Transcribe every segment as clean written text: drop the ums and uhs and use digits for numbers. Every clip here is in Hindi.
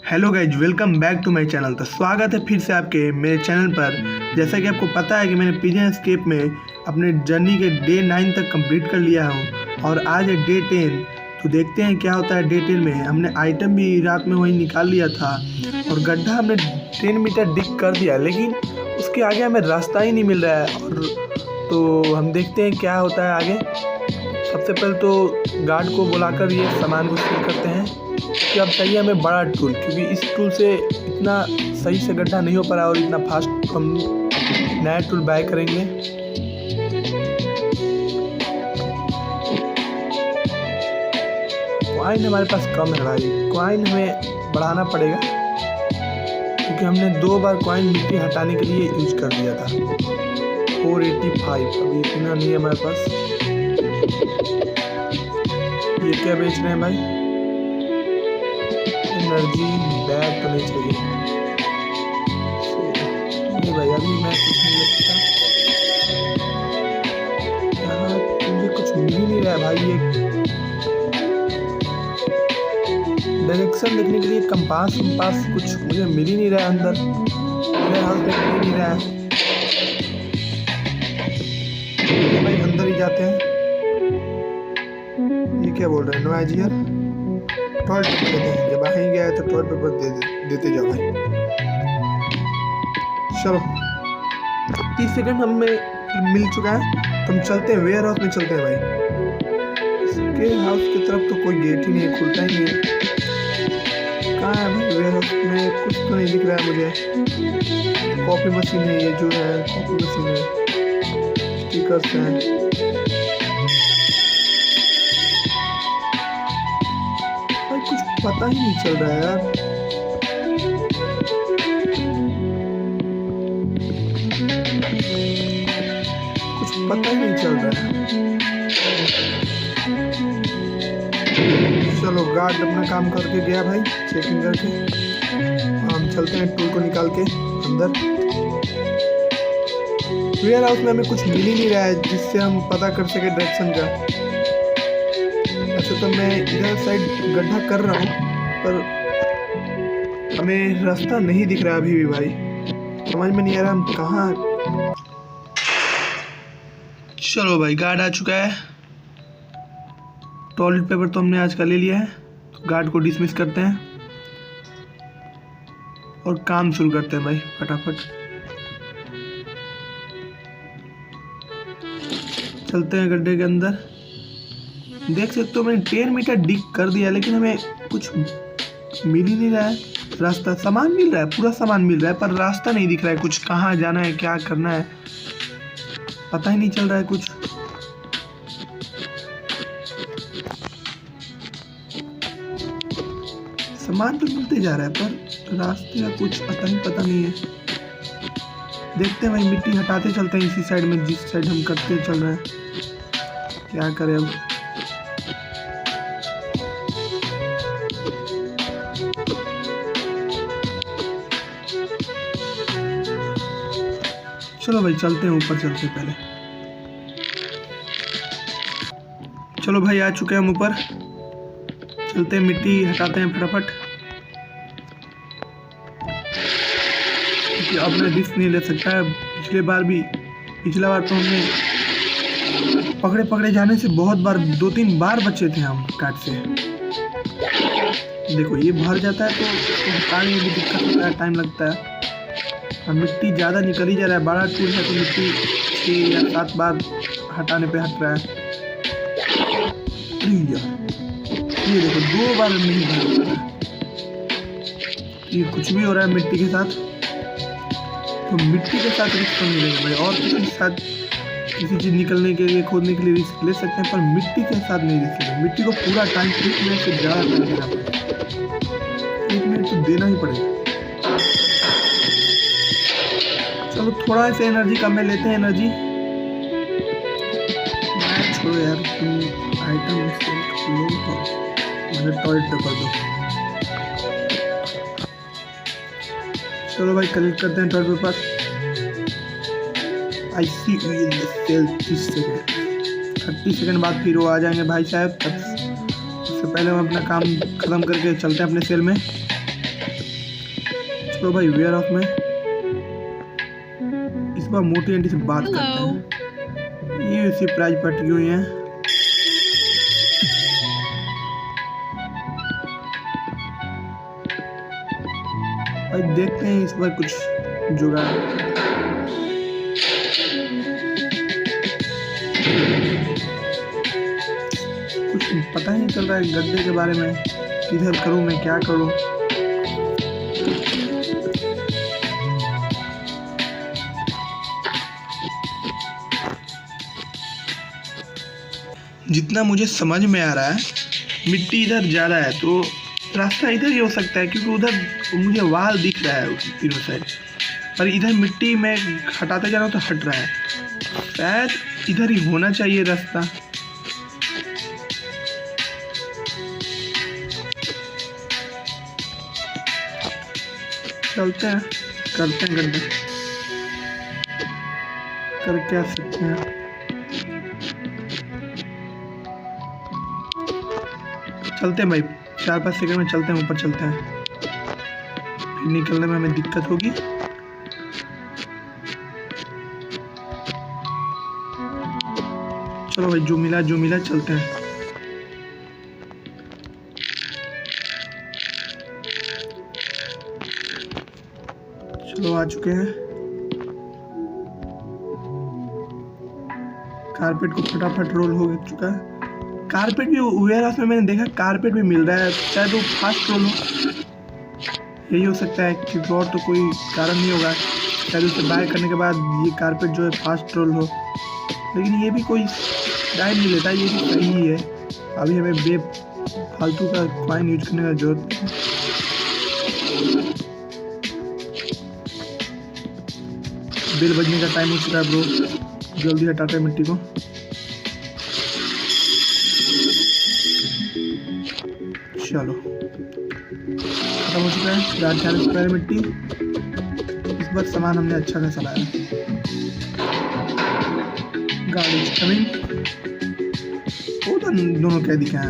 Hello guys, welcome back to my channel. तो स्वागत है फिर से आपके मेरे चैनल पर। जैसा कि आपको पता है कि मैंने पिजन एस्केप में अपने जर्नी के डे 9 तक कंप्लीट कर लिया हूँ और आज है डे 10। तो देखते हैं क्या होता है डे 10 में। हमने आइटम भी रात में वहीं निकाल लिया था और गड्ढा हमने 10 मीटर डिग कर दिया, लेकिन उसके आगे हमें रास्ता ही नहीं मिल रहा है। और तो हम देखते हैं क्या होता है आगे। सबसे पहले तो गार्ड को बुलाकर ये सामान को सील करते हैं कि अब चाहिए हमें बड़ा टूल, क्योंकि इस टूल से इतना सही से गड्ढा नहीं हो पा रहा और इतना फास्ट हम नया टूल बाय करेंगे। कॉइन हमारे पास कम है भाई, कॉइन हमें बढ़ाना पड़ेगा क्योंकि हमने 2 बार कॉइन मिट्टी हटाने के लिए यूज कर दिया था। 485 अभी इतना नहीं है हमारे पास। ये क्या बेच रहे हैं भाई? एनर्जी बैग तो नहीं चाहिए। नहीं भाई, अभी मैं कुछ नहीं ले सकता। यहाँ मुझे कुछ मिल ही नहीं रहा है भाई। ये डायरेक्शन देखने के लिए कंपास कुछ मुझे मिल ही नहीं रहा है। अंदर मेरे हाथ में मिल ही नहीं रहा है भाई। अंदर ही जाते हैं। ये क्या बोल रहे हैं? नो एजियर टॉयलेट पेपर देते हैं। जब वहीं गया है तो टॉयलेट पेपर देते जाओ भाई। चलो 30 सेकंड हमें मिल चुका है तो हम चलते हैं वेयर हाउस में। चलते हैं भाई। इसके हाउस की तरफ तो कोई गेट ही नहीं है, खुलता ही नहीं है। कहाँ है भाई वेयर हाउस में? कुछ तो नहीं दिख रहा है मुझे। कॉपी मशीन है, ये जो है कॉपी मशीन है। स्टिकर्स हैं। कुछ पता ही नहीं चल रहा है यार। कुछ पता ही नहीं चल रहा है। चलो गार्ड अपना काम करके गया भाई, चेकिंग करके। हम चलते हैं टूल को निकाल के अंदर। वेयर हाउस में हमें कुछ मिल ही नहीं रहा है जिससे हम पता कर सके डायरेक्शन का। वैसे तो मैं इधर साइड गड्ढा कर रहा हूँ पर हमें रास्ता नहीं दिख रहा अभी भी भाई। समझ में नहीं आ रहा हम कहाँ। चलो भाई, गार्ड आ चुका है। टॉयलेट पेपर तो हमने आज का ले लिया है, तो गार्ड को डिसमिस करते हैं और काम शुरू करते हैं भाई फटाफट। चलते हैं गड्ढे के अंदर। देख सकते हो मैंने 10 मीटर डिग कर दिया, लेकिन हमें कुछ मिल ही नहीं रहा है रास्ता। सामान मिल रहा है, पूरा सामान मिल रहा है, पर रास्ता नहीं दिख रहा है। कुछ कहाँ जाना है, क्या करना है, पता ही नहीं चल रहा है कुछ। सामान तो मिलते जा रहा है पर रास्ते का कुछ पता नहीं है। देखते हैं भाई, मिट्टी हटाते चलते हैं इसी साइड में जिस साइड हम करते चल रहे हैं। क्या करें अब? चलो भाई चलते हैं ऊपर। चलते हैं पहले। चलो भाई आ चुके हैं हम ऊपर। चलते हैं, मिट्टी हटाते हैं फटाफट क्योंकि अब मैं रिस्क नहीं ले सकता है। पिछला बार तो हमने पकड़े जाने से बहुत बार 2-3 बार बचे थे हम काट से। देखो ये भर जाता है तो हटाने में भी दिक्कत होता है, टाइम लगता है। और मिट्टी ज़्यादा निकल ही जा रहा है। बड़ा टूल है तो मिट्टी 6 या 7 बार हटाने पे हट रहा है। ये देखो 2 बार नहीं भर रहा है। ये कुछ भी हो रहा है मिट्टी के साथ, तो मिट्टी के साथ रिस्क नहीं लेंगे भाई। और किसी के साथ किसी चीज़ निकलने के लिए, खोदने के लिए रिस्क ले सकते हैं, पर मिट्टी के साथ नहीं रिस्क लेंगे। मिट्टी को पूरा टाइम 1 मिनट से ज़्यादा टाइम देना पड़ेगा। 1 मिनट तो देना ही पड़ेगा। चलो थोड़ा सा एनर्जी कम में लेते हैं। एनर्जी छोड़ो यार, तुम आइटम टॉयलेट पेपर दो। चलो भाई कलेक्ट करते हैं toilet paper. I see you in the sale 30 second बाद फिर वो आ जाएंगे भाई साहब। उससे पहले हम अपना काम ख़त्म करके चलते हैं अपने सेल में। तो भाई वेयर हाउस में इस बार मोटी आंटी से बात करते हैं। ये उसी प्राइज पर अटकी हुई हैं। भाई देखते हैं इस बार कुछ जुगाड़। कुछ पता ही नहीं चल रहा है गड्ढे के बारे में, किधर करूं मैं, क्या करूं। जितना मुझे समझ में आ रहा है मिट्टी इधर ज़्यादा है तो रास्ता इधर ही हो सकता है, क्योंकि उधर मुझे वाल दिख रहा है तीनों साइड, पर इधर मिट्टी में हटाते जा रहा हूँ तो हट रहा है। शायद इधर ही होना चाहिए रास्ता। चलते हैं, करते हैं गड्ढे, कर क्या सकते हैं। चलते हैं भाई, 4-5 सेकंड में चलते हैं, ऊपर चलते हैं, फिर निकलने में हमें दिक्कत होगी। चलो भाई, जो मिला चलते हैं। चलो आ चुके हैं। कारपेट को फटाफट रोल हो चुका है। कारपेट भी वेयर हाउस में मैंने देखा कारपेट भी मिल रहा है, शायद वो फास्ट रोल हो, यही हो सकता है, क्योंकि और तो कोई कारण नहीं होगा। शायद उसे बाय करने के बाद ये कारपेट जो है फास्ट रोल हो, लेकिन ये भी कोई टाइम नहीं लेता, ये भी सही ही है। अभी हमें फालतू का कॉइन यूज करने का जरूरत नहीं। बिल बजने का टाइम हो चुका है ब्रो, जल्दी हटाते हैं मिट्टी को। चलो खत्म हो चुका है 40 रुपये मिट्टी। इस बार सामान हमने अच्छा खासा लाया। गाड़ी कमिंग, वो तो दोनों क्या दिखा है,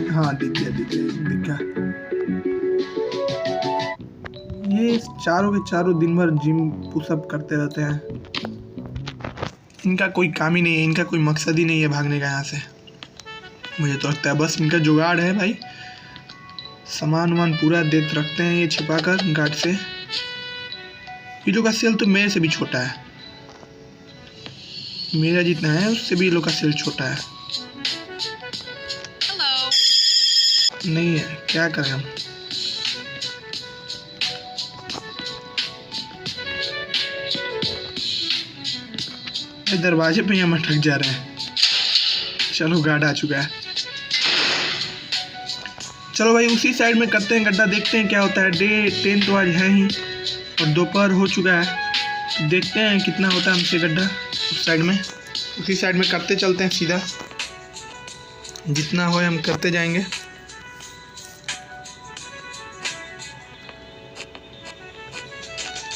हाँ दिख गया। ये चारों के चारों दिन भर जिम पुशअप करते रहते हैं। इनका कोई काम ही नहीं है, इनका कोई मकसद ही नहीं है भागने का यहाँ से, मुझे तो लगता है। बस इनका जुगाड़ है भाई, सामान वामान पूरा देख रखते हैं ये छिपा कर गार्ड से। ये लोग का सेल तो मेरे से भी छोटा है, मेरा जितना है उससे भी ये लोग का सेल छोटा है। नहीं है, क्या करें हम। दरवाजे पे हम अटक जा रहे हैं। चलो गार्ड आ चुका है। चलो भाई उसी साइड में करते हैं गड्ढा, देखते हैं क्या होता है। डे 10 तो आज है ही और दोपहर हो चुका है, देखते हैं कितना होता है हमसे गड्ढा उस साइड में। उसी साइड में करते चलते हैं सीधा, जितना हो हम करते जाएंगे।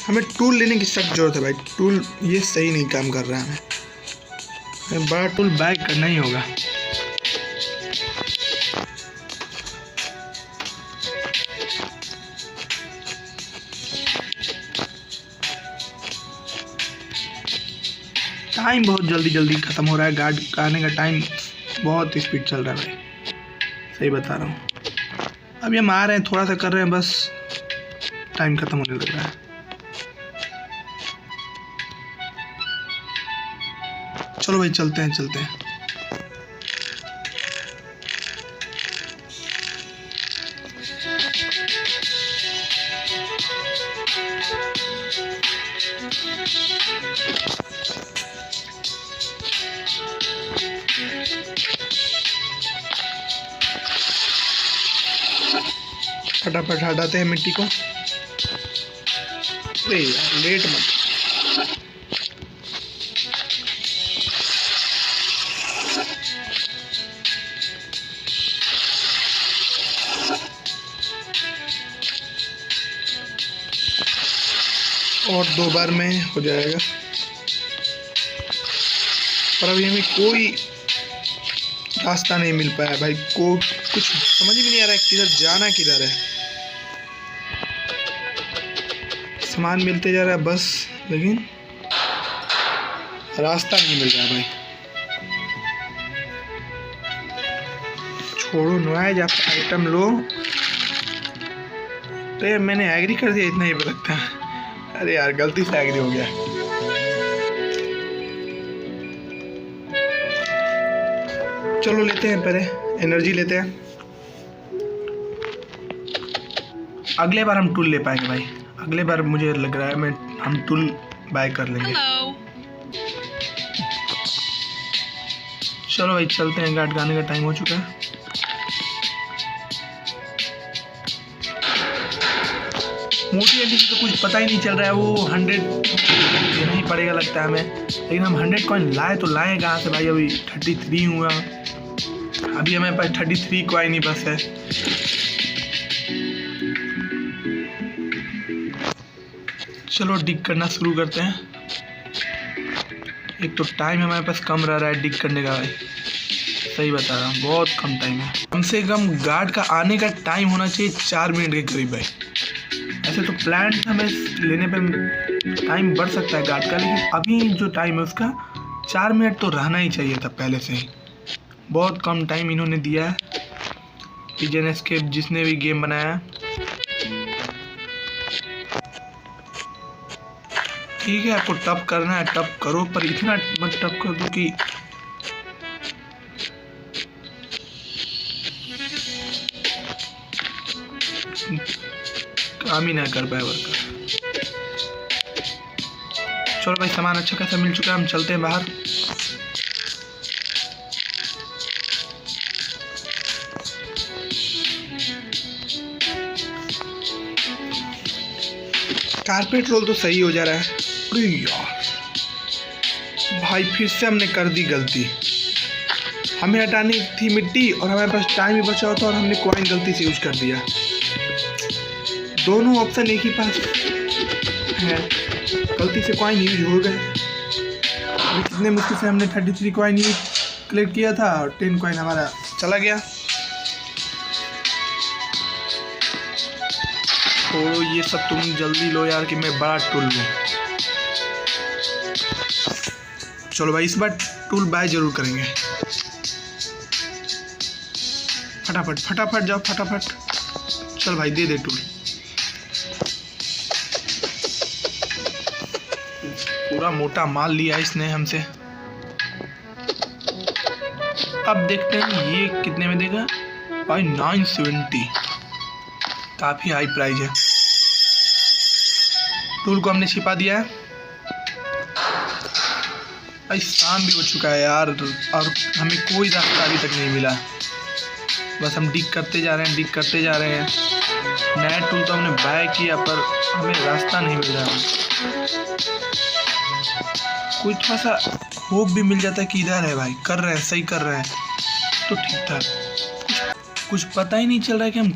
हमें टूल लेने की सख्त जरूरत है भाई, टूल ये सही नहीं काम कर रहा है, हमें बड़ा टूल बैग करना ही होगा। टाइम बहुत जल्दी ख़त्म हो रहा है, गार्ड का आने का टाइम बहुत स्पीड चल रहा है भाई, सही बता रहा हूँ। अभी हम आ रहे हैं, थोड़ा सा कर रहे हैं, बस टाइम ख़त्म होने लग रहा है। चलो भाई चलते हैं। फटाफट हटाते हैं मिट्टी को। अरे यार लेट मत। और 2 बार में हो जाएगा, पर अभी हमें कोई रास्ता नहीं मिल पाया भाई, को कुछ समझ में नहीं आ रहा है किधर जाना किधर है। सामान मिलते जा रहा है बस, लेकिन रास्ता नहीं मिल रहा भाई। छोड़ो नॉइज, आप आइटम लो। तो यार मैंने एग्री कर दिया, इतना ही लगता है। अरे यार गलती से एग्री हो गया। चलो लेते हैं, पहले एनर्जी लेते हैं। अगले बार हम टूल ले पाएंगे भाई, अगले बार मुझे लग रहा है हम टूल बाय कर लेंगे। चलो भाई चलते हैं, गाट गाने का टाइम हो चुका है। मोटी आंटी को तो कुछ पता ही नहीं चल रहा है, वो 100 देना ही पड़ेगा लगता है हमें। लेकिन हम 100 कॉइन लाए तो लाए कहाँ से भाई? अभी 33 हुआ, अभी हमें पास 33 कॉइन ही बस है। चलो डिग करना शुरू करते हैं। एक तो टाइम हमारे पास कम रह रहा है डिग करने का भाई, सही बता रहा हूँ, बहुत कम टाइम है। कम से कम गार्ड का आने का टाइम होना चाहिए 4 मिनट के करीब भाई। ऐसे तो प्लांट हमें लेने पे टाइम बढ़ सकता है गार्ड का, लेकिन अभी जो टाइम है उसका 4 मिनट तो रहना ही चाहिए था पहले से ही। बहुत कम टाइम इन्होंने दिया है पिजन एस्केप जिसने भी गेम बनाया। ठीक है, आपको टफ करना है टफ करो, पर इतना मत टफ कर दो कि काम ही ना कर पाए वर्कर। चलो भाई सामान अच्छा खासा मिल चुका है, हम चलते हैं बाहर। कारपेट रोल तो सही हो जा रहा है। अरे यार भाई फिर से हमने कर दी गलती। हमें हटानी थी मिट्टी और हमारे पास टाइम ही बचा होता और हमने कॉइन गलती से यूज कर दिया। दोनों ऑप्शन एक ही पास है, गलती से कॉइन यूज हो गए। अभी कितने मुश्किल से हमने 33 कॉइन यूज कलेक्ट किया था और 10 कॉइन हमारा चला गया। तो ये सब तुम जल्दी लो यार कि मैं बड़ा टूल लूँ। चलो भाई इस बार टूल बाय जरूर करेंगे। फटाफट फटाफट जाओ फटाफट। चल भाई दे दे टूल। पूरा मोटा माल लिया इसने हमसे। अब देखते हैं ये कितने में देगा भाई। 970, काफी हाई प्राइस है। टूल को हमने छिपा दिया है भाई। शाम भी हो चुका है यार और हमें कोई रास्ता अभी तक नहीं मिला। बस हम डिग करते जा रहे हैं, डिग करते जा रहे हैं। नया टूल तो हमने बाय किया पर हमें रास्ता नहीं मिल रहा है। कोई थोड़ा सा होप भी मिल जाता है कि इधर है भाई, कर रहे हैं, सही कर रहे हैं तो ठीक था। कुछ पता ही नहीं चल रहा है कि हम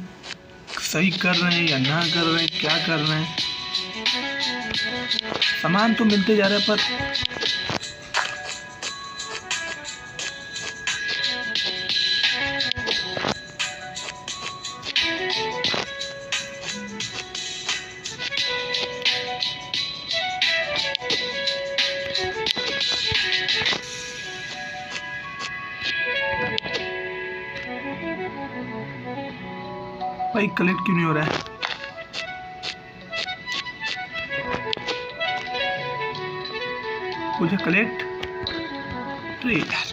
सही कर रहे हैं या ना कर रहे हैं, क्या कर रहे हैं। सामान तो मिलते जा रहा है पर भाई कलेक्ट क्यों नहीं हो रहा है? मुझे कलेक्ट, अरे यार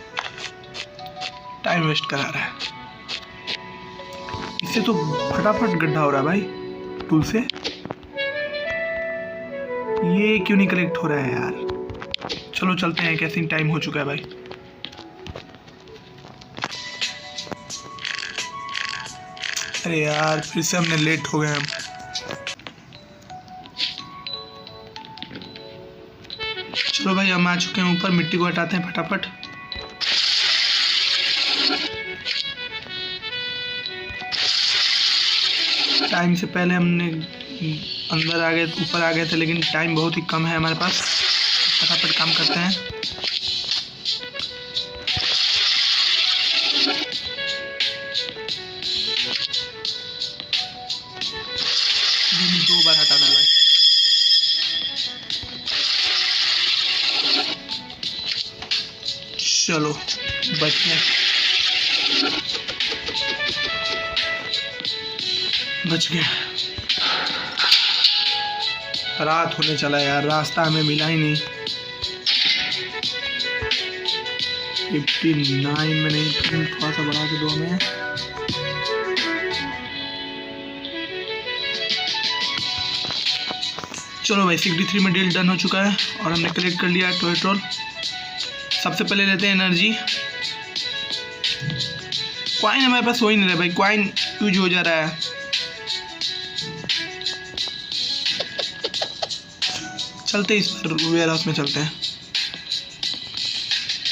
टाइम वेस्ट करा रहा है। इससे तो फटाफट गड्ढा हो रहा है भाई टूल से। ये क्यों नहीं कलेक्ट हो रहा है यार? चलो चलते हैं, कैसे टाइम हो चुका है भाई। अरे यार फिर से हमने लेट हो गए हम। चलो भाई हम आ चुके हैं ऊपर, मिट्टी को हटाते हैं फटाफट। टाइम से पहले हमने अंदर आ गए, ऊपर आ गए थे, लेकिन टाइम बहुत ही कम है हमारे पास। फटाफट काम करते हैं। दो बार हटाना है भाई। चलो बच गए, बच गए। रात होने चला यार, रास्ता हमें मिला ही नहीं। 59 में नहीं, थोड़ा सा बढ़ा के दो हमें। चलो भाई 63 में डील डन हो चुका है और हमने कलेक्ट कर लिया है टोरेट्रोल। सबसे पहले लेते हैं एनर्जी। क्वाइन हमारे पास हो ही नहीं रहा भाई, क्वाइन यूज हो जा रहा है। चलते इस पर वेयर हाउस में चलते हैं।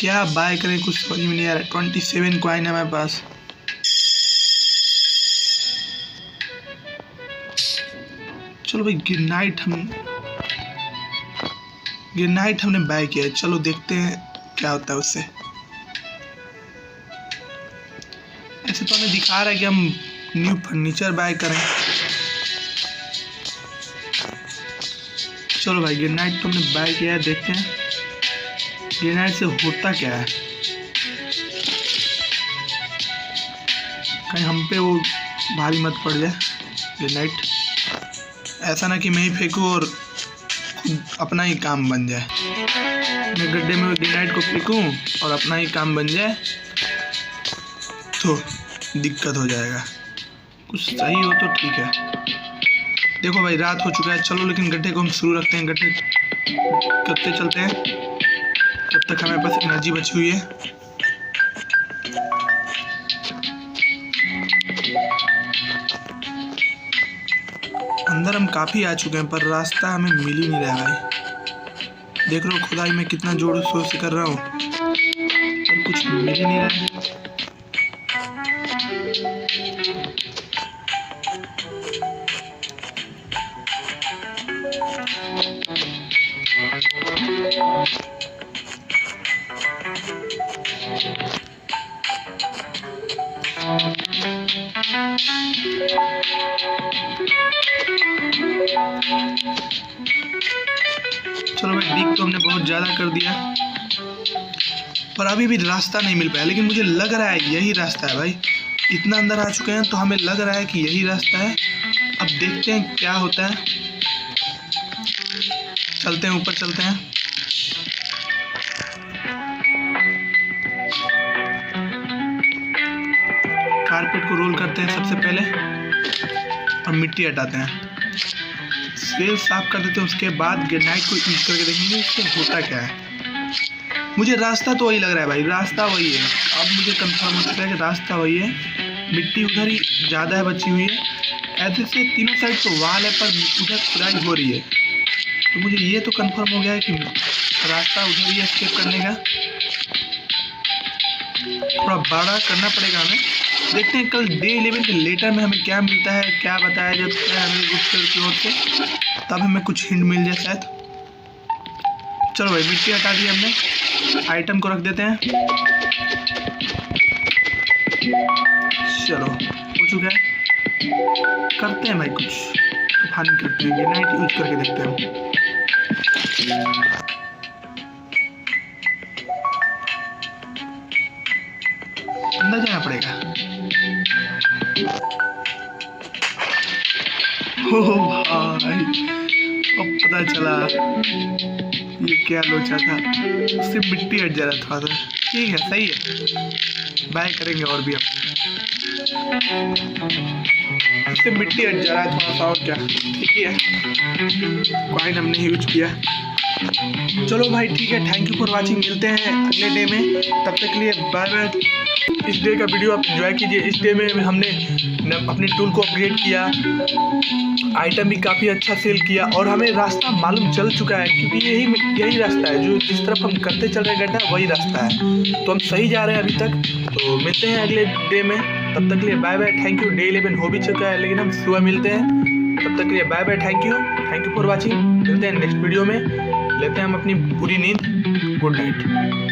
क्या बाय करें कुछ समझ में नहीं आ रहा है। 27 क्वाइन है हमारे पास। चलो भाई ग्रेनाइट हमने बाय किया है। चलो देखते हैं क्या होता है उससे। ऐसे तो हमें दिखा रहा है कि हम न्यू फर्नीचर बाय करें। चलो भाई ग्रेनाइट तो हमने बाय किया है, देखते हैं ग्रेनाइट से होता क्या है। कहीं हम पे वो भारी मत पड़ जाए ग्रेनाइट। ऐसा ना कि मैं ही फेंकूँ और खुद अपना ही काम बन जाए। मैं गड्ढे में ग्रेनाइट को फेंकूँ और अपना ही काम बन जाए तो दिक्कत हो जाएगा। कुछ सही हो तो ठीक है। देखो भाई रात हो चुका है। चलो लेकिन गड्ढे को हम शुरू रखते हैं। गड्ढे करते चलते हैं जब तक हमारे पास एनर्जी बची हुई है। अंदर हम काफ़ी आ चुके हैं पर रास्ता हमें मिल ही नहीं रहा भाई। देख रहे हो खुदाई में कितना जोर शोर से कर रहा हूँ पर कुछ मिल ही नहीं रहा है। चलो भाई डिग तो हमने बहुत ज़्यादा कर दिया पर अभी भी रास्ता नहीं मिल पाया। लेकिन मुझे लग रहा है यही रास्ता है भाई। इतना अंदर आ चुके हैं तो हमें लग रहा है कि यही रास्ता है। अब देखते हैं क्या होता है। चलते हैं ऊपर चलते हैं। कारपेट को रोल करते हैं सबसे पहले और मिट्टी हटाते हैं। स्पेस साफ कर देते हैं। उसके बाद ग्रेनाइट को यूज करके देखेंगे इससे होता क्या है। मुझे रास्ता तो वही लग रहा है भाई, रास्ता वही है। अब मुझे कंफर्म हो चुका है कि रास्ता वही है। मिट्टी उधर ही ज़्यादा है बची हुई है। ऐसे से तीनों साइड तो वाल है पर उधर खुदाई हो रही है। तो मुझे ये तो कंफर्म हो गया है कि रास्ता उधर ही है स्केप करने का। थोड़ा बड़ा करना पड़ेगा हमें। देखते हैं कल डे 11 के लेटर में हमें क्या मिलता है, क्या बताया जाता है हमें गुप्त की ओर से। तब हमें कुछ हिंट मिल जाए शायद। चलो भाई मिट्टी हटा दी हमने। आइटम को रख देते हैं। चलो हो चुका है। करते हैं भाई कुछ तूफानी करते हैं। ग्रेनाइट यूज करके देखते हैं। अंदर जाना पड़ेगा। ओ भाई अब पता चला ये क्या लोचा था। सिर्फ मिट्टी हट जा रहा था। ठीक है सही है, बाय करेंगे और भी। अब सिर्फ मिट्टी हट जा रहा है थोड़ा सा और क्या। ठीक है कॉइन हमने यूज किया। चलो भाई ठीक है, थैंक यू फॉर वाचिंग। मिलते हैं अगले डे में, तब तक के लिए बाय बाय। इस डे का वीडियो आप एंजॉय कीजिए। इस डे में हमने अपने टूल को अपग्रेड किया, आइटम भी काफ़ी अच्छा सेल किया और हमें रास्ता मालूम चल चुका है क्योंकि यही रास्ता है जो जिस तरफ हम करते चल रहे हैं गड्ढा वही रास्ता है। तो हम सही जा रहे हैं अभी तक। तो मिलते हैं अगले डे में, तब तक के लिए bye bye. Thank you. Day 11 हो भी चुका है लेकिन हम सुबह मिलते हैं। तब तक के लिए bye bye, thank you for watching. मिलते हैं नेक्स्ट वीडियो में। लेते हैं हम अपनी पूरी नींद। Good night.